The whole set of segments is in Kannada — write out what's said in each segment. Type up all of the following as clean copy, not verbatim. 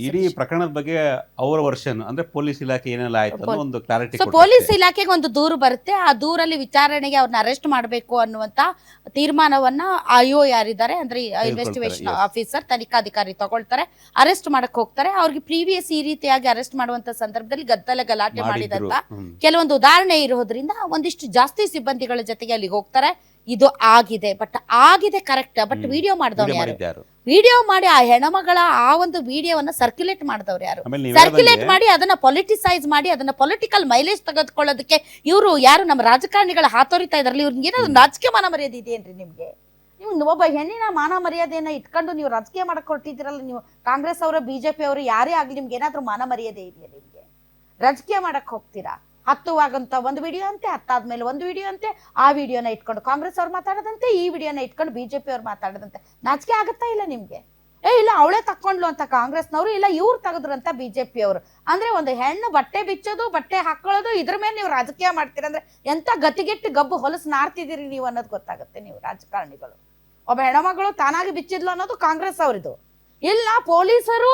ಇಡೀ ಪ್ರಕರಣದ ಬಗ್ಗೆ ಅವರ ವರ್ಷನ್ ಅಂದ್ರೆ ಪೊಲೀಸ್ ಇಲಾಖೆ ಏನೆಲ್ಲ ಆಯ್ತು ಅನ್ನೋ ಒಂದು ಕ್ಲಾರಿಟಿ. ಸೊ ಪೊಲೀಸ್ ಇಲಾಖೆಗೆ ಒಂದು ದೂರು ಬರುತ್ತೆ, ಆ ದೂರಲ್ಲಿ ವಿಚಾರಣೆಗೆ ಅವ್ರನ್ನ ಅರೆಸ್ಟ್ ಮಾಡಬೇಕು ಅನ್ನುವಂತ ತೀರ್ಮಾನವನ್ನ IO ಯಾರಿದ್ದಾರೆ ಅಂದ್ರೆ ಇನ್ವೆಸ್ಟಿಗೇಷನ್ ಆಫೀಸರ್, ತನಿಖಾಧಿಕಾರಿ ತಗೊಳ್ತಾರೆ, ಅರೆಸ್ಟ್ ಮಾಡಕ್ ಹೋಗ್ತಾರೆ. ಅವ್ರಿಗೆ ಪ್ರೀವಿಯಸ್ ಈ ರೀತಿಯಾಗಿ ಅರೆಸ್ಟ್ ಮಾಡುವಂತ ಸಂದರ್ಭದಲ್ಲಿ ಗಲಾಟೆ ಮಾಡಿದಂತ ಕೆಲವೊಂದು ಉದಾಹರಣೆ ಇರೋದ್ರಿಂದ ಒಂದಿಷ್ಟು ಜಾಸ್ತಿ ಸಿಬ್ಬಂದಿಗಳ ಜೊತೆಗೆ ಅಲ್ಲಿಗೆ ಹೋಗ್ತಾರೆ. ಇದು ಆಗಿದೆ, ಬಟ್ ಆಗಿದೆ ಕರೆಕ್ಟ್, ಬಟ್ ವಿಡಿಯೋ ಮಾಡಿದವ್ರು ಯಾರು? ವಿಡಿಯೋ ಮಾಡಿ ಆ ಹೆಣ್ಮಗಳ ಆ ಒಂದು ವಿಡಿಯೋವನ್ನ ಸರ್ಕ್ಯುಲೇಟ್ ಮಾಡಿದವ್ರು ಯಾರು? ಸರ್ಕ್ಯುಲೇಟ್ ಮಾಡಿ ಅದನ್ನ ಪೊಲಿಟಿಸೈಸ್ ಮಾಡಿ ಅದನ್ನ ಪೊಲಿಟಿಕಲ್ ಮೈಲೇಜ್ ತೆಗೆದುಕೊಳ್ಳೋದಕ್ಕೆ ಇವರು ಯಾರು ನಮ್ಮ ರಾಜಕಾರಣಿಗಳ ಹಾತೊರಿತಾ ಇದ್ರಲ್ಲಿ ಇವ್ರಿಗೆ ಏನಾದ್ರು ರಾಜಕೀಯ ಮಾನ ಮರ್ಯಾದೆ ಇದೆಯೇನ್ರಿ ನಿಮ್ಗೆ? ನೀವು ಒಬ್ಬ ಹೆಣ್ಣಿನ ಮಾನ ಮರ್ಯಾದೆಯನ್ನ ಇಟ್ಕೊಂಡು ನೀವು ರಾಜಕೀಯ ಮಾಡಕ್ ಹೊರಟಿದ್ದೀರಲ್ಲ, ನೀವು ಕಾಂಗ್ರೆಸ್ ಅವರು BJP ಅವರು ಯಾರೇ ಆಗ್ಲಿ ನಿಮ್ಗೆ ಏನಾದ್ರು ಮಾನ ಮರ್ಯಾದೆ ಇದೆಯಾ? ನಿಮ್ಗೆ ರಾಜಕೀಯ ಮಾಡಕ್ ಹೋಗ್ತೀರಾ? ಹತ್ತುವಾಗಂತ ಒಂದು ವಿಡಿಯೋ ಅಂತೆ, ಹತ್ತಾದ್ಮೇಲೆ ಒಂದು ವಿಡಿಯೋ ಅಂತೆ, ಆ ವಿಡಿಯೋನ ಇಟ್ಕೊಂಡು ಕಾಂಗ್ರೆಸ್ ಅವ್ರು ಮಾತಾಡದಂತೆ, ಈ ವಿಡಿಯೋನ ಇಟ್ಕೊಂಡು BJP ಅವ್ರು ಮಾತಾಡದಂತೆ. ನಾಚಿಕೆ ಆಗುತ್ತಾ ಇಲ್ಲ ನಿಮ್ಗೆ? ಇಲ್ಲ ಅವಳೇ ತಕ್ಕೊಂಡ್ಲು ಅಂತ ಕಾಂಗ್ರೆಸ್ನವರು, ಇಲ್ಲ ಇವ್ರು ತೆಗೆದ್ರು ಅಂತ BJP ಅವರು. ಅಂದ್ರೆ ಒಂದು ಹೆಣ್ಣು ಬಟ್ಟೆ ಬಿಚ್ಚೋದು, ಬಟ್ಟೆ ಹಾಕೊಳ್ಳೋದು, ಇದ್ರ ಮೇಲೆ ನೀವು ರಾಜಕೀಯ ಮಾಡ್ತೀರ ಅಂದ್ರೆ ಎಂತ ಗತಿಗೆಟ್ಟು ಗಬ್ಬು ಹೊಲಸು ನಾರ್ತಿದ್ದೀರಿ ನೀವು ಅನ್ನೋದು ಗೊತ್ತಾಗುತ್ತೆ. ನೀವು ರಾಜಕಾರಣಿಗಳು ಒಬ್ಬ ಹೆಣ್ಮಗಳು ತಾನಾಗಿ ಬಿಚ್ಚಿದ್ಲು ಅನ್ನೋದು ಕಾಂಗ್ರೆಸ್ ಅವರಿದು, ಇಲ್ಲ ಪೊಲೀಸರು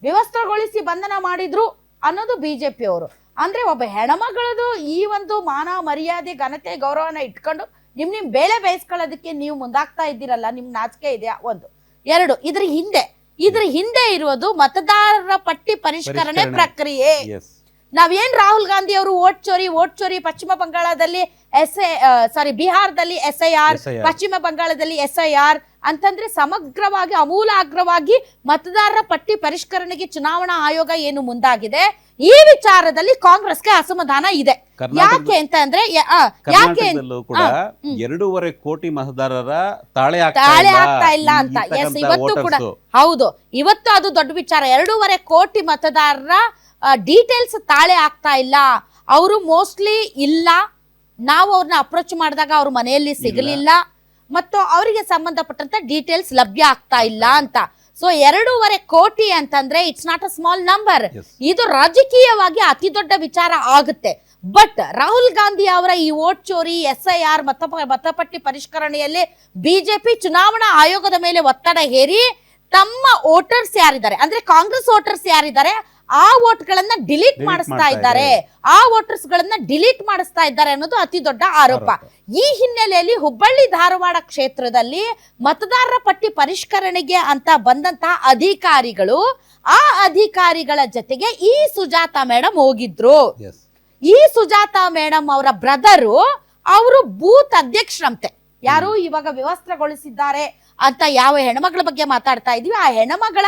ವ್ಯವಸ್ಥೆಗೊಳಿಸಿ ಬಂಧನ ಮಾಡಿದ್ರು ಅನ್ನೋದು BJP ಅವರು. ಅಂದ್ರೆ ಒಬ್ಬ ಹೆಣ್ಮಗಳದು ಈ ಒಂದು ಮಾನ ಮರ್ಯಾದೆ ಘನತೆ ಗೌರವನ ಇಟ್ಕೊಂಡು ನಿಮ್ ಬೇಳೆ ಬೇಯಿಸ್ಕೊಳ್ಳೋದಕ್ಕೆ ನೀವು ಮುಂದಾಗ್ತಾ ಇದ್ದೀರಲ್ಲ, ನಿಮ್ ನಾಚಿಕೆ ಇದೆಯಾ? ಒಂದು. ಎರಡು, ಇದ್ರ ಹಿಂದೆ ಇರುವುದು ಮತದಾರರ ಪಟ್ಟಿ ಪರಿಷ್ಕರಣೆ ಪ್ರಕ್ರಿಯೆ. ನಾವೇನ್ ರಾಹುಲ್ ಗಾಂಧಿ ಅವರು ವೋಟ್ ಚೋರಿ ಪಶ್ಚಿಮ ಬಂಗಾಳದಲ್ಲಿ ಬಿಹಾರದಲ್ಲಿ SIR, ಪಶ್ಚಿಮ ಬಂಗಾಳದಲ್ಲಿ SIR ಅಂತಂದ್ರೆ ಸಮಗ್ರವಾಗಿ ಅಮೂಲಾಗ್ರವಾಗಿ ಮತದಾರರ ಪಟ್ಟಿ ಪರಿಷ್ಕರಣೆಗೆ ಚುನಾವಣಾ ಆಯೋಗ ಏನು ಮುಂದಾಗಿದೆ, ಈ ವಿಚಾರದಲ್ಲಿ ಕಾಂಗ್ರೆಸ್ಗೆ ಅಸಮಾಧಾನ ಇದೆ. ಯಾಕೆ ಅಂತ ಅಂದ್ರೆ ಯಾಕೆ 2.5 ಕೋಟಿ ಮತದಾರರ ತಾಳೆ ಆಗ್ತಾ ಇಲ್ಲ ಅಂತ. ಎಸ್, ಇವತ್ತು ಕೂಡ ಹೌದು, ಇವತ್ತು ಅದು ದೊಡ್ಡ ವಿಚಾರ. 2.5 ಕೋಟಿ ಮತದಾರರ ಡೀಟೇಲ್ಸ್ ತಾಳೆ ಆಗ್ತಾ ಇಲ್ಲ. ಅವರು ಮೋಸ್ಟ್ಲಿ ಇಲ್ಲ, ನಾವು ಅವ್ರನ್ನ ಅಪ್ರೋಚ್ ಮಾಡಿದಾಗ ಅವ್ರ ಮನೆಯಲ್ಲಿ ಸಿಗಲಿಲ್ಲ ಮತ್ತು ಅವರಿಗೆ ಸಂಬಂಧಪಟ್ಟಂತ ಡೀಟೇಲ್ಸ್ ಲಭ್ಯ ಆಗ್ತಾ ಇಲ್ಲ ಅಂತ. ಸೊ 2.5 ಕೋಟಿ ಅಂತಂದ್ರೆ it's not a small number. ಇದು ರಾಜಕೀಯವಾಗಿ ಅತಿ ದೊಡ್ಡ ವಿಚಾರ ಆಗುತ್ತೆ. ಬಟ್ ರಾಹುಲ್ ಗಾಂಧಿ ಅವರ ಈ ವೋಟ್ ಚೋರಿ, SIR ಮತಪಟ್ಟಿ ಪರಿಷ್ಕರಣೆಯಲ್ಲಿ BJP ಚುನಾವಣಾ ಆಯೋಗದ ಮೇಲೆ ಒತ್ತಡ ಹೇರಿ ತಮ್ಮ ವೋಟರ್ಸ್ ಯಾರಿದ್ದಾರೆ ಅಂದ್ರೆ ಕಾಂಗ್ರೆಸ್ ವೋಟರ್ಸ್ ಯಾರಿದ್ದಾರೆ ಆ ವೋಟ್ಗಳನ್ನ ಡಿಲೀಟ್ ಮಾಡಿಸ್ತಾ ಇದ್ದಾರೆ, ಆ ವೋಟರ್ಸ್ ಗಳನ್ನ ಡಿಲೀಟ್ ಮಾಡಿಸ್ತಾ ಇದ್ದಾರೆ ಅನ್ನೋದು ಅತಿ ದೊಡ್ಡ ಆರೋಪ. ಈ ಹಿನ್ನೆಲೆಯಲ್ಲಿ ಹುಬ್ಬಳ್ಳಿ ಧಾರವಾಡ ಕ್ಷೇತ್ರದಲ್ಲಿ ಮತದಾರರ ಪಟ್ಟಿ ಪರಿಷ್ಕರಣೆಗೆ ಅಂತ ಬಂದಂತಹ ಅಧಿಕಾರಿಗಳು, ಆ ಅಧಿಕಾರಿಗಳ ಜೊತೆಗೆ ಈ ಸುಜಾತಾ ಮೇಡಮ್ ಹೋಗಿದ್ರು. ಈ ಸುಜಾತಾ ಮೇಡಮ್ ಅವರ ಬ್ರದರು ಅವರು ಬೂತ್ ಅಧ್ಯಕ್ಷರಂತೆ. ಯಾರು ಇವಾಗ ವ್ಯವಸ್ಥೆಗೊಳಿಸಿದ್ದಾರೆ ಅಂತ ಯಾವ ಹೆಣ್ಮಗಳ ಬಗ್ಗೆ ಮಾತಾಡ್ತಾ ಇದೀವಿ, ಆ ಹೆಣ್ಮಗಳ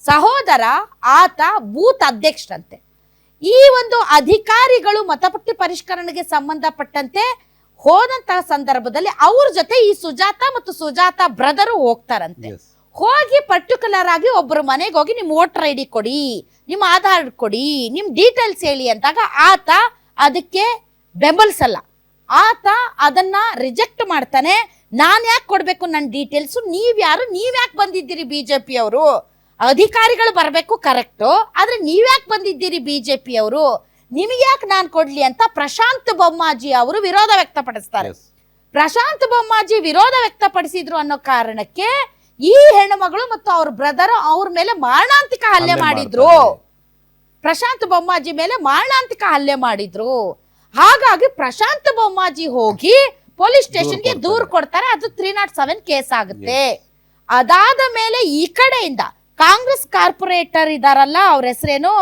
ಸಹೋದರ ಆತ ಬೂತ್ ಅಧ್ಯಕ್ಷರಂತೆ. ಈ ಒಂದು ಅಧಿಕಾರಿಗಳು ಮತಪಟ್ಟಿ ಪರಿಷ್ಕರಣೆಗೆ ಸಂಬಂಧಪಟ್ಟಂತೆ ಹೋದಂತಹ ಸಂದರ್ಭದಲ್ಲಿ ಅವ್ರ ಜೊತೆ ಈ ಸುಜಾತಾ ಮತ್ತು ಸುಜಾತಾ ಬ್ರದರು ಹೋಗ್ತಾರಂತೆ. ಹೋಗಿ ಪರ್ಟಿಕ್ಯುಲರ್ ಆಗಿ ಒಬ್ಬರು ಮನೆಗೆ ಹೋಗಿ ನಿಮ್ ವೋಟರ್ ID ಕೊಡಿ, ನಿಮ್ ಆಧಾರ್ ಕೊಡಿ, ನಿಮ್ ಡೀಟೇಲ್ಸ್ ಹೇಳಿ ಅಂದಾಗ ಆತ ಅದಕ್ಕೆ ಬೆಂಬಲಿಸಲ್ಲ. ಆತ ಅದನ್ನ ರಿಜೆಕ್ಟ್ ಮಾಡ್ತಾನೆ. ನಾನ್ ಯಾಕೆ ಕೊಡ್ಬೇಕು ನನ್ನ ಡೀಟೇಲ್ಸ್? ನೀವ್ಯಾರು? ನೀವ್ಯಾಕೆ ಬಂದಿದ್ದೀರಿ? BJP ಅವರು ಅಧಿಕಾರಿಗಳು ಬರಬೇಕು, ಕರೆಕ್ಟು, ಆದ್ರೆ ನೀವ್ಯಾಕೆ ಬಂದಿದ್ದೀರಿ BJP ಅವರು? ನಿಮಗೆ ಯಾಕೆ ನಾನ್ ಕೊಡ್ಲಿ ಅಂತ ಪ್ರಶಾಂತ್ ಬೊಮ್ಮಾಜಿ ಅವರು ವಿರೋಧ ವ್ಯಕ್ತಪಡಿಸ್ತಾರೆ. ಪ್ರಶಾಂತ್ ಬೊಮ್ಮಾಜಿ ವಿರೋಧ ವ್ಯಕ್ತಪಡಿಸಿದ್ರು ಅನ್ನೋ ಕಾರಣಕ್ಕೆ ಈ ಹೆಣ್ಣುಮಗಳು ಮತ್ತು ಅವ್ರ ಬ್ರದರ್ ಅವ್ರ ಮೇಲೆ ಮಾರಣಾಂತಿಕ ಹಲ್ಲೆ ಮಾಡಿದ್ರು. ಪ್ರಶಾಂತ್ ಬೊಮ್ಮಾಜಿ ಮೇಲೆ ಮಾರಣಾಂತಿಕ ಹಲ್ಲೆ ಮಾಡಿದ್ರು. ಹಾಗಾಗಿ ಪ್ರಶಾಂತ್ ಬೊಮ್ಮಾಜಿ ಹೋಗಿ ಪೊಲೀಸ್ ಸ್ಟೇಷನ್ಗೆ ದೂರು ಕೊಡ್ತಾರೆ. ಅದು 307 ಕೇಸ್ ಆಗುತ್ತೆ. ಅದಾದ ಮೇಲೆ ಈ ಕಡೆಯಿಂದ ಕಾಂಗ್ರೆಸ್ ಕಾರ್ಪೊರೇಟರ್ ಇದಾರಲ್ಲ, ಅವ್ರ ಹೆಸರೇನು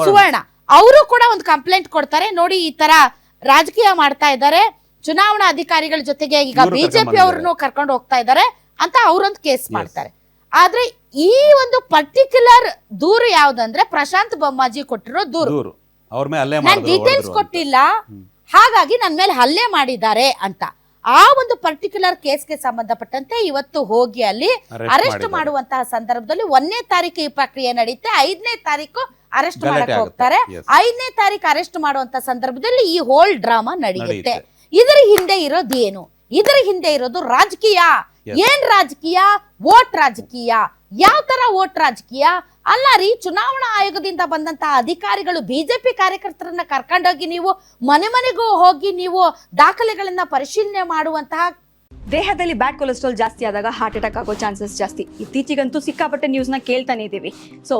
ಸುವರ್ಣ, ಅವರು ಕೂಡ ಒಂದು ಕಂಪ್ಲೇಂಟ್ ಕೊಡ್ತಾರೆ. ನೋಡಿ, ಈ ತರ ರಾಜಕೀಯ ಮಾಡ್ತಾ ಇದ್ದಾರೆ, ಚುನಾವಣಾ ಅಧಿಕಾರಿಗಳ ಜೊತೆಗೆ ಈಗ BJP ಅವ್ರನ್ನು ಕರ್ಕೊಂಡು ಹೋಗ್ತಾ ಇದ್ದಾರೆ ಅಂತ ಅವರೊಂದು ಕೇಸ್ ಮಾಡ್ತಾರೆ. ಆದ್ರೆ ಈ ಒಂದು ಪರ್ಟಿಕ್ಯುಲರ್ ದೂರು ಯಾವ್ದಂದ್ರೆ ಪ್ರಶಾಂತ್ ಬೊಮ್ಮಾಜಿ ಕೊಟ್ಟಿರೋ ದೂರು. ನಾನು ಡೀಟೇಲ್ಸ್ ಕೊಟ್ಟಿಲ್ಲ, ಹಾಗಾಗಿ ನನ್ನ ಮೇಲೆ ಹಲ್ಲೆ ಮಾಡಿದ್ದಾರೆ ಅಂತ. ಆ ಒಂದು ಪರ್ಟಿಕ್ಯುಲರ್ ಕೇಸ್ಗೆ ಸಂಬಂಧಪಟ್ಟಂತೆ ಇವತ್ತು ಹೋಗಿ ಅಲ್ಲಿ ಅರೆಸ್ಟ್ ಮಾಡುವಂತಹ ಸಂದರ್ಭದಲ್ಲಿ 1ನೇ ತಾರೀಕು ಈ ಪ್ರಕ್ರಿಯೆ ನಡೆಯುತ್ತೆ. 5ನೇ ತಾರೀಕು ಅರೆಸ್ಟ್ ಮಾಡಕ್ ಹೋಗ್ತಾರೆ. 5ನೇ ತಾರೀಕು ಅರೆಸ್ಟ್ ಮಾಡುವಂತ ಸಂದರ್ಭದಲ್ಲಿ ಈ ಹೋಲ್ ಡ್ರಾಮಾ ನಡೆಯುತ್ತೆ. ಇದರ ಹಿಂದೆ ಇರೋದೇನು? ಇದರ ಹಿಂದೆ ಇರೋದು ರಾಜಕೀಯ. ಏನ್ ರಾಜಕೀಯ? ವೋಟ್ ರಾಜಕೀಯ. ಯಾವ ತರ ವೋಟ್ ರಾಜಕೀಯ? ಅಲ್ಲ ರೀ, ಚುನಾವಣಾ ಆಯೋಗದಿಂದ ಬಂದಂತಹ ಅಧಿಕಾರಿಗಳು BJP ಕಾರ್ಯಕರ್ತರನ್ನ ಕರ್ಕೊಂಡೋಗಿ ನೀವು ಮನೆಗೂ ಹೋಗಿ ನೀವು ದಾಖಲೆಗಳನ್ನ ಪರಿಶೀಲನೆ ಮಾಡುವಂತಹ ದೇಹದಲ್ಲಿ ಬ್ಯಾಡ್ ಕೊಲೆಸ್ಟ್ರಾಲ್ ಜಾಸ್ತಿ ಆದಾಗ ಹಾರ್ಟ್ ಅಟ್ಯಾಕ್ ಆಗೋ ಚಾನ್ಸಸ್ ಜಾಸ್ತಿ. ಇತ್ತೀಚೆಗಂತೂ ಸಿಕ್ಕಾಪಟ್ಟೆ ನ್ಯೂಸ್ನ ಕೇಳ್ತಾನೆ ಇದ್ದೀವಿ. ಸೊ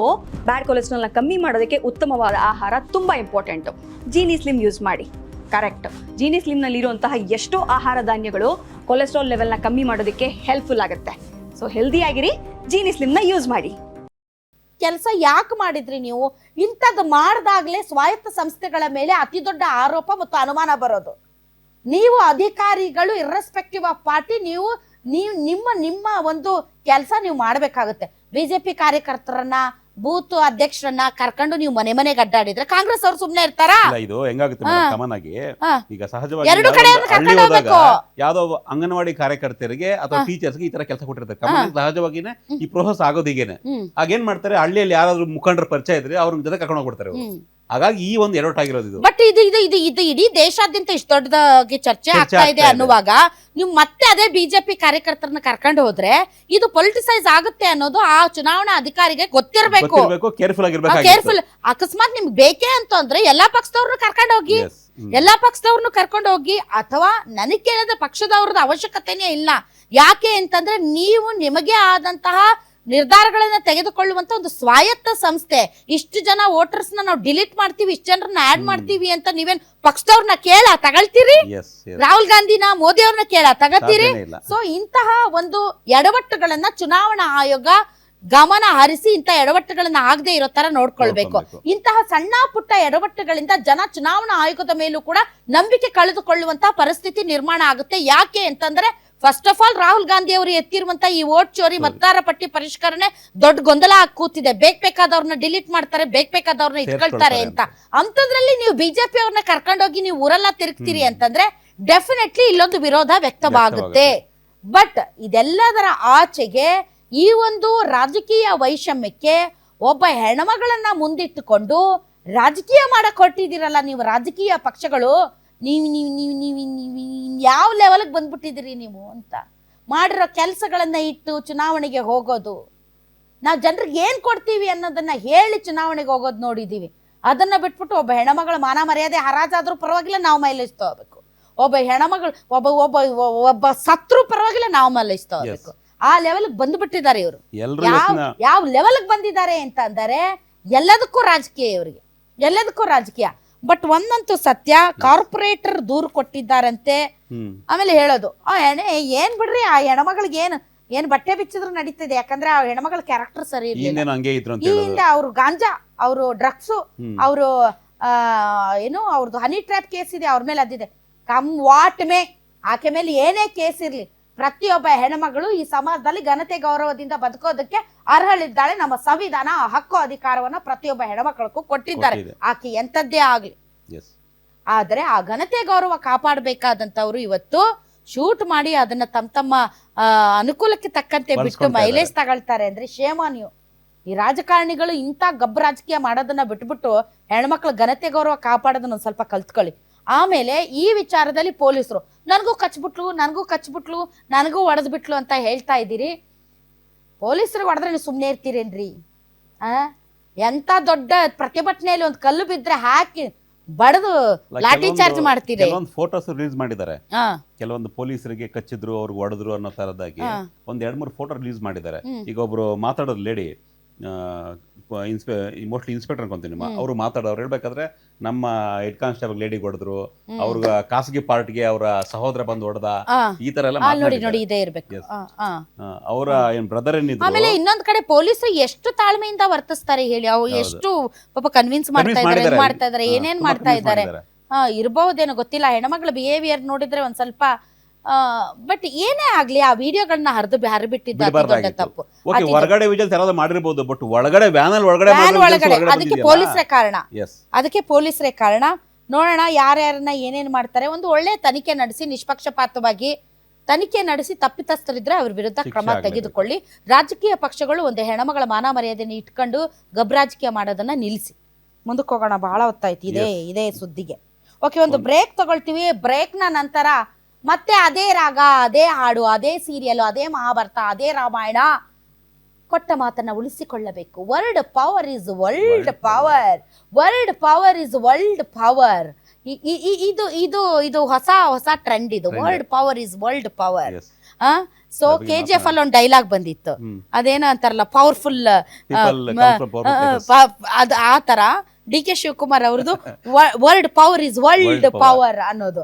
ಬ್ಯಾಡ್ ಕೊಲೆಸ್ಟ್ರಾಲ್ನ ಕಮ್ಮಿ ಮಾಡೋದಕ್ಕೆ ಉತ್ತಮವಾದ ಆಹಾರ ತುಂಬ ಇಂಪಾರ್ಟೆಂಟು. ಜೀನಿ ಸ್ಲಿಮ್ ಯೂಸ್ ಮಾಡಿ. ಕರೆಕ್ಟ್, ಜೀನಿ ಸ್ಲಿಮ್ನಲ್ಲಿರುವಂತಹ ಎಷ್ಟೋ ಆಹಾರ ಧಾನ್ಯಗಳು ಕೊಲೆಸ್ಟ್ರಾಲ್ ಲೆವೆಲ್ನ ಕಮ್ಮಿ ಮಾಡೋದಕ್ಕೆ ಹೆಲ್ಪ್ಫುಲ್ ಆಗುತ್ತೆ. ಸೊ ಹೆಲ್ದಿ ಆಗಿರಿ, ಜೀನಿ ಸ್ಲಿಮ್ನ ಯೂಸ್ ಮಾಡಿ. ಕೆಲಸ ಯಾಕೆ ಮಾಡಿದ್ರಿ ನೀವು? ಇಂಥದ್ದು ಮಾಡಿದಾಗಲೇ ಸ್ವಾಯತ್ತ ಸಂಸ್ಥೆಗಳ ಮೇಲೆ ಅತಿ ದೊಡ್ಡ ಆರೋಪ ಮತ್ತು ಅನುಮಾನ ಬರೋದು. ನೀವು ಅಧಿಕಾರಿಗಳು ಇರ್ರೆಸ್ಪೆಕ್ಟಿವ್ ಆಫ್ ಪಾರ್ಟಿ ನೀವು ನಿಮ್ಮ ಒಂದು ಕೆಲಸ ನೀವು ಮಾಡಬೇಕಾಗುತ್ತೆ. ಬಿಜೆಪಿ ಕಾರ್ಯಕರ್ತರನ್ನ ಬೂತ್ ಅಧ್ಯಕ್ಷರನ್ನ ಕರ್ಕೊಂಡು ನೀವು ಮನೆಗೆ ಅಡ್ಡಾಡಿದ್ರೆ ಕಾಂಗ್ರೆಸ್ ಅವ್ರು ಸುಮ್ನೆ ಇರ್ತಾರಾ? ಇದು ಹೆಂಗಾಗುತ್ತೆ ಕಾಮನ್ ಆಗಿ, ಈಗ ಎರಡು ಕಡೆಯಿಂದ ಕರ್ಕೊಂಡು ಸಹಜವಾಗಿ ಹೋಗ್ಬೇಕು. ಯಾವ್ದೋ ಅಂಗನವಾಡಿ ಕಾರ್ಯಕರ್ತರಿಗೆ ಅಥವಾ ಟೀಚರ್ಸ್ಗೆ ಈ ತರ ಕೆಲಸ ಕೊಟ್ಟಿರ್ತಾರೆ. ಕಾಮನ್ ಸಹಜವಾಗಿನೇ ಈ ಪ್ರೋಸೆಸ್ ಆಗೋದು ಹೀಗೇನೆ. ಆಗೇನ್ ಮಾಡ್ತಾರೆ, ಹಳ್ಳಿಯಲ್ಲಿ ಯಾರಾದ್ರೂ ಮುಖಂಡರ ಪರಿಚಯ ಇದ್ರೆ ಅವ್ರ ಜೊತೆ ಕರ್ಕೊಂಡು ಹೋಗ್ಬಿಡ್ತಾರೆ. ಹಾಗಾಗಿ ಈ ಒಂದು ಎಡವಟ್ ಆಗಿರೋದು ಇದು. ಬಟ್ ಇದು ಇಡೀ ದೇಶಾದ್ಯಂತ ಇಷ್ಟು ದೊಡ್ಡದಾಗಿ ಚರ್ಚೆ ಆಗ್ತಾ ಇದೆ ಅನ್ನುವಾಗ ನೀವು ಮತ್ತೆ ಅದೇ ಬಿಜೆಪಿ ಕಾರ್ಯಕರ್ತರನ್ನ ಕರ್ಕೊಂಡು ಹೋದ್ರೆ ಇದು ಪೊಲಿಟಿಸೈಸ್ ಆಗುತ್ತೆ ಅನ್ನೋದು ಆ ಚುನಾವಣಾ ಅಧಿಕಾರಿಗೆ ಗೊತ್ತಿರಬೇಕು. ಕೇರ್ಫುಲ್. ಅಕಸ್ಮಾತ್ ನಿಮ್ಗೆ ಬೇಕೇ ಅಂತಂದ್ರೆ ಎಲ್ಲಾ ಪಕ್ಷದವ್ರನ್ನ ಕರ್ಕೊಂಡು ಹೋಗಿ, ಎಲ್ಲಾ ಪಕ್ಷದವ್ರನ್ನು ಕರ್ಕೊಂಡು ಹೋಗಿ. ಅಥವಾ ನನಗೆ ಕೇಳಿದ ಪಕ್ಷದವ್ರದ್ದು ಅವಶ್ಯಕತೆನೇ ಇಲ್ಲ. ಯಾಕೆ ಅಂತಂದ್ರೆ ನೀವು ನಿಮಗೆ ಆದಂತಹ ನಿರ್ಧಾರಗಳನ್ನ ತೆಗೆದುಕೊಳ್ಳುವಂತ ಒಂದು ಸ್ವಾಯತ್ತ ಸಂಸ್ಥೆ. ಇಷ್ಟು ಜನ ವೋಟರ್ಸ್ ನಾವು ಡಿಲೀಟ್ ಮಾಡ್ತೀವಿ, ಇಷ್ಟು ಜನರನ್ನ ಆಡ್ ಮಾಡ್ತೀವಿ ಅಂತ ನೀವೇನ್ ಪಕ್ಷದವ್ರನ್ನ ತಗೊಳ್ತೀರಿ? ರಾಹುಲ್ ಗಾಂಧಿನ, ಮೋದಿ ಅವ್ರನ್ನ ತಗತ್ತೀರಿ? ಸೊ ಇಂತಹ ಒಂದು ಎಡವಟ್ಟುಗಳನ್ನ ಚುನಾವಣಾ ಆಯೋಗ ಗಮನ ಹರಿಸಿ ಇಂತಹ ಎಡವಟ್ಟುಗಳನ್ನ ಆಗದೆ ಇರೋ ತರ ನೋಡ್ಕೊಳ್ಬೇಕು. ಇಂತಹ ಸಣ್ಣ ಪುಟ್ಟ ಎಡವಟ್ಟುಗಳಿಂದ ಜನ ಚುನಾವಣಾ ಆಯೋಗದ ಮೇಲೂ ಕೂಡ ನಂಬಿಕೆ ಕಳೆದುಕೊಳ್ಳುವಂತಹ ಪರಿಸ್ಥಿತಿ ನಿರ್ಮಾಣ ಆಗುತ್ತೆ. ಯಾಕೆ ಅಂತಂದ್ರೆ first of all Rahul Gandhi ಅವರು ಎತ್ತಿರುವಂತ ಈ ವೋಟ್ ಚೋರಿ, ಮತದಾರ ಪಟ್ಟಿ ಪರಿಷ್ಕರಣೆ ದೊಡ್ಡ ಗೊಂದಲ ಕೂತಿದೆ. ಬೇಕಾದವ್ರನ್ನ ಡಿಲೀಟ್ ಮಾಡ್ತಾರೆ, ಬೇಕಾದವ್ರನ್ನ ಇಟ್ಕೊಳ್ತಾರೆ ಅಂತ. ಅಂತದ್ರಲ್ಲಿ ನೀವು ಬಿಜೆಪಿ ಅವ್ರನ್ನ ಕರ್ಕೊಂಡೋಗಿ ನೀವು ಊರೆಲ್ಲ ತಿರುಗ್ತೀರಿ ಅಂತಂದ್ರೆ ಡೆಫಿನೆಟ್ಲಿ ಇಲ್ಲೊಂದು ವಿರೋಧ ವ್ಯಕ್ತವಾಗುತ್ತೆ. ಬಟ್ ಇದೆಲ್ಲದರ ಆಚೆಗೆ ಈ ಒಂದು ರಾಜಕೀಯ ವೈಷಮ್ಯಕ್ಕೆ ಒಬ್ಬ ಹೆಣ್ಮಗಳನ್ನ ಮುಂದಿಟ್ಟುಕೊಂಡು ರಾಜಕೀಯ ಮಾಡಕ್ ಹೊರಟಿದ್ದೀರಲ್ಲ ನೀವು ರಾಜಕೀಯ ಪಕ್ಷಗಳು, ನೀವು ಯಾವ ಲೆವೆಲ್ಗೆ ಬಂದ್ಬಿಟ್ಟಿದ್ದೀರಿ ನೀವು ಅಂತ. ಮಾಡಿರೋ ಕೆಲಸಗಳನ್ನ ಇಟ್ಟು ಚುನಾವಣೆಗೆ ಹೋಗೋದು, ನಾವು ಜನರಿಗೆ ಏನು ಕೊಡ್ತೀವಿ ಅನ್ನೋದನ್ನ ಹೇಳಿ ಚುನಾವಣೆಗೆ ಹೋಗೋದು ನೋಡಿದ್ದೀವಿ. ಅದನ್ನ ಬಿಟ್ಬಿಟ್ಟು ಒಬ್ಬ ಹೆಣ್ಮಗಳ ಮಾನ ಮರ್ಯಾದೆ ಹರಾಜಾದ್ರೂ ಪರವಾಗಿಲ್ಲ ನಾವು ಮೈಲಿಸ್ತಾ ಹೋಗ್ಬೇಕು. ಒಬ್ಬ ಹೆಣ್ಮಗಳು ಒಬ್ಬ ಸತ್ರು ಪರವಾಗಿಲ್ಲ ನಾವು ಮೈಲಿಸ್ತಾ ಹೋಗ್ಬೇಕು. ಆ ಲೆವೆಲ್ಗೆ ಬಂದ್ಬಿಟ್ಟಿದ್ದಾರೆ ಇವರು. ಯಾವ ಲೆವೆಲ್ಗೆ ಬಂದಿದ್ದಾರೆ ಅಂತ ಅಂದರೆ ಎಲ್ಲದಕ್ಕೂ ರಾಜಕೀಯ, ಇವರಿಗೆ ಎಲ್ಲದಕ್ಕೂ ರಾಜಕೀಯ. ಬಟ್ ಒಂದಂತೂ ಸತ್ಯ, ಕಾರ್ಪೊರೇಟರ್ ದೂರು ಕೊಟ್ಟಿದ್ದಾರಂತೆ. ಆಮೇಲೆ ಹೇಳೋದು ಏನ್ ಬಿಡ್ರಿ, ಆ ಹೆಣ್ಮಗಳಿಗೆ ಏನ್ ಬಟ್ಟೆ ಬಿಚ್ಚಿದ್ರು ನಡೀತಿದೆ. ಯಾಕಂದ್ರೆ ಆ ಹೆಣ್ಮಗಳ ಕ್ಯಾರೆಕ್ಟರ್ ಸರಿ ಇರ್ಲಿಲ್ಲ. ಈ ಹಿಂದೆ ಅವ್ರು ಗಾಂಜಾ, ಅವರು ಡ್ರಗ್ಸು, ಅವರು ಅವ್ರದ್ದು ಹನಿ ಟ್ರ್ಯಾಪ್ ಕೇಸ್ ಇದೆ, ಅವ್ರ ಮೇಲೆ ಅದಿದೆ. ಆಕೆ ಮೇಲೆ ಏನೇ ಕೇಸ್ ಇರ್ಲಿ, ಪ್ರತಿಯೊಬ್ಬ ಹೆಣ್ಮಗಳು ಈ ಸಮಾಜದಲ್ಲಿ ಘನತೆ ಗೌರವದಿಂದ ಬದುಕೋದಕ್ಕೆ ಅರ್ಹಳಿದ್ದಾಳೆ. ನಮ್ಮ ಸಂವಿಧಾನ ಆ ಹಕ್ಕು ಅಧಿಕಾರವನ್ನ ಪ್ರತಿಯೊಬ್ಬ ಹೆಣ್ಮಕ್ಳಿಗೂ ಕೊಟ್ಟಿದ್ದಾರೆ, ಆಕೆ ಎಂತದ್ದೇ ಆಗ್ಲಿ. ಆದ್ರೆ ಆ ಘನತೆ ಗೌರವ ಕಾಪಾಡಬೇಕಾದಂತವ್ರು ಇವತ್ತು ಶೂಟ್ ಮಾಡಿ ಅದನ್ನ ತಮ್ಮ ಅನುಕೂಲಕ್ಕೆ ತಕ್ಕಂತೆ ಬಿಟ್ಟು ಮೈಲೇಜ್ ತಗೊಳ್ತಾರೆ ಅಂದ್ರೆ ಶೇಮ್ ಆನ್ ಯು. ಈ ರಾಜಕಾರಣಿಗಳು ಇಂಥ ಗಬ್ಬ ರಾಜಕೀಯ ಮಾಡೋದನ್ನ ಬಿಟ್ಬಿಟ್ಟು ಹೆಣ್ಮಕ್ಳ ಘನತೆ ಗೌರವ ಕಾಪಾಡೋದನ್ನ ಒಂದ್ ಸ್ವಲ್ಪ ಕಲ್ತ್ಕೊಳ್ಳಿ. ಆಮೇಲೆ ಈ ವಿಚಾರದಲ್ಲಿ ಪೊಲೀಸರು ನನಗೂ ಕಚ್ಬಿಟ್ಲು ನನಗೂ ಹೊಡೆದ್ಬಿಟ್ಲು ಅಂತ ಹೇಳ್ತಾ ಇದ್ದೀರಿ. ಪೊಲೀಸರಿಗೆ ಹೊಡೆದ್ರೆ ನೀವು ಸುಮ್ಮನೆ ಇರ್ತೀರೇನ್ರಿ? ಎಂತ ದೊಡ್ಡ ಪ್ರತಿಭಟನೆಯಲ್ಲಿ ಒಂದು ಕಲ್ಲು ಬಿದ್ರೆ ಹಾಕಿ ಬಡದು ಲಾಠಿ ಚಾರ್ಜ್ ಮಾಡ್ತೀರಿ. ಕೆಲವೊಂದು ಫೋಟೋಸ್ ರಿಲೀಸ್ ಮಾಡಿದ್ದಾರೆ, ಕೆಲವೊಂದು ಪೊಲೀಸರಿಗೆ ಕಚ್ಚಿದ್ರು, ಅವ್ರಿಗೆ ಹೊಡೆದ್ರು ಅನ್ನೋ ತರದಾಗಿ ಒಂದ್ 2-3 ಫೋಟೋ ರಿಲೀಸ್ ಮಾಡಿದ್ದಾರೆ. ಈಗ ಒಬ್ರು ಮಾತಾಡೋದು ಲೇಡಿ, ಮೋಸ್ಟ್ಲಿ ಇನ್ಸ್ಪೆಕ್ಟರ್ ಅನ್ಕೊಂತೀನಿ, ಅವರು ಮಾತಾಡೋರು ಹೇಳ್ಬೇಕಾದ್ರೆ ನಮ್ಮ ಹೆಡ್ ಕಾನ್ಸ್ಟೇಬಲ್ ಲೇಡಿ ಹೊಡೆದ್ರು, ಅವ್ರ ಖಾಸಗಿ ಪಾರ್ಟಿಗೆ ಅವರ ಸಹೋದರ ಬಂದು ಹೊಡೆದ, ಈ ತರ ಎಲ್ಲ ಅವರ ಏನ್ ಬ್ರದರ್ ಏನಿದ್ರು. ಆಮೇಲೆ ಇನ್ನೊಂದ್ ಕಡೆ ಪೊಲೀಸರು ಎಷ್ಟು ತಾಳ್ಮೆಯಿಂದ ವರ್ತಿಸ್ತಾರೆ ಹೇಳಿ, ಅವ್ರು ಎಷ್ಟು ಪಾಪ ಕನ್ವಿನ್ಸ್ ಮಾಡ್ತಾ ಇದಾರೆ, ಏನೇನ್ ಮಾಡ್ತಾ ಇದ್ದಾರೆ. ಇರ್ಬಹುದೇನೋ ಗೊತ್ತಿಲ್ಲ, ಹೆಣ್ಮಕ್ಳ ಬಿಹೇವಿಯರ್ ನೋಡಿದ್ರೆ ಒಂದ್ ಸ್ವಲ್ಪ. ಬಟ್ ಏನೇ ಆಗ್ಲಿ ಆ ವಿಡಿಯೋಗಳನ್ನ ಹರಿಬಿಟ್ಟಿದ್ದಾರೆ ತಪ್ಪು. ಹೊರಗಡೆ ಮಾಡಿರ್ಬೋದು, ಬಟ್ ಒಳಗಡೆ ಅದಕ್ಕೆ ಪೊಲೀಸರೇ ಕಾರಣ. ನೋಡೋಣ ಯಾರ್ಯಾರನ್ನ ಏನೇನ್ ಮಾಡ್ತಾರೆ. ಒಂದು ಒಳ್ಳೆ ತನಿಖೆ ನಡೆಸಿ, ನಿಷ್ಪಕ್ಷಪಾತವಾಗಿ ತನಿಖೆ ನಡೆಸಿ, ತಪ್ಪಿತಸ್ಥರಿದ್ರೆ ಅವ್ರ ವಿರುದ್ಧ ಕ್ರಮ ತೆಗೆದುಕೊಳ್ಳಿ. ರಾಜಕೀಯ ಪಕ್ಷಗಳು ಒಂದು ಹೆಣ್ಮಗಳ ಮಾನ ಮರ್ಯಾದೆನ ಇಟ್ಕೊಂಡು ಗಬ್ರಾಜಕೀಯ ಮಾಡೋದನ್ನ ನಿಲ್ಲಿಸಿ. ಮುಂದಕ್ಕೆ ಹೋಗೋಣ, ಬಹಳ ಹೊತ್ತಾಯ್ತು ಇದೇ ಸುದ್ದಿಗೆ. ಓಕೆ, ಒಂದು ಬ್ರೇಕ್ ತಗೊಳ್ತೀವಿ. ಬ್ರೇಕ್ನ ನಂತರ ಮತ್ತೆ ಅದೇ ರಾಗ, ಅದೇ ಹಾಡು, ಅದೇ ಸೀರಿಯಲ್, ಅದೇ ಮಹಾಭಾರತ, ಅದೇ ರಾಮಾಯಣ. ಕೊಟ್ಟ ಮಾತನ್ನ ಉಳಿಸಿಕೊಳ್ಳಬೇಕು. World power is world power, world power is world power. ಇದು ಹೊಸ ಟ್ರೆಂಡ್. ಇದು world power is world power. So KGF ಅಲ್ಲಿ ಒಂದು ಡೈಲಾಗ್ ಬಂದಿತ್ತು, ಅದೇನೋ ಅಂತಾರಲ್ಲ ಪವರ್ಫುಲ್, ಅದ್ ಆ ತರ DK ಶಿವಕುಮಾರ್ ಅವ್ರದ್ದು world power is world power ಅನ್ನೋದು.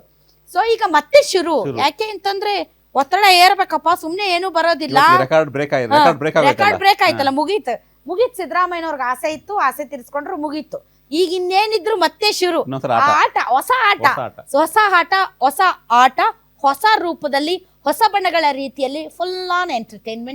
ಸೊ ಈಗ ಮತ್ತೆ ಶುರು, ಯಾಕೆ ಅಂತಂದ್ರೆ ಒತ್ತಡ ಏರ್ಬೇಕಪ್ಪ, ಸುಮ್ನೆ ಏನು ಬರೋದಿಲ್ಲ. ರೆಕಾರ್ಡ್ ಬ್ರೇಕ್ ಆಯ್ತಲ್ಲ, ಮುಗೀತು ಸಿದ್ದರಾಮಯ್ಯನವ್ರಿಗೆ ಆಸೆ ಇತ್ತು, ಆಸೆ ತೀರಿಸ್ಕೊಂಡ್ರು, ಮುಗೀತು. ಈಗ ಇನ್ನೇನಿದ್ರು ಮತ್ತೆ ಶುರು ಆಟ, ಹೊಸ ಆಟ, ಹೊಸ ರೂಪದಲ್ಲಿ, ಹೊಸ ಬಣ್ಣಗಳ ರೀತಿಯಲ್ಲಿ, ಫುಲ್ ಆನ್ ಎಂಟರ್ಟೈನ್ಮೆಂಟ್.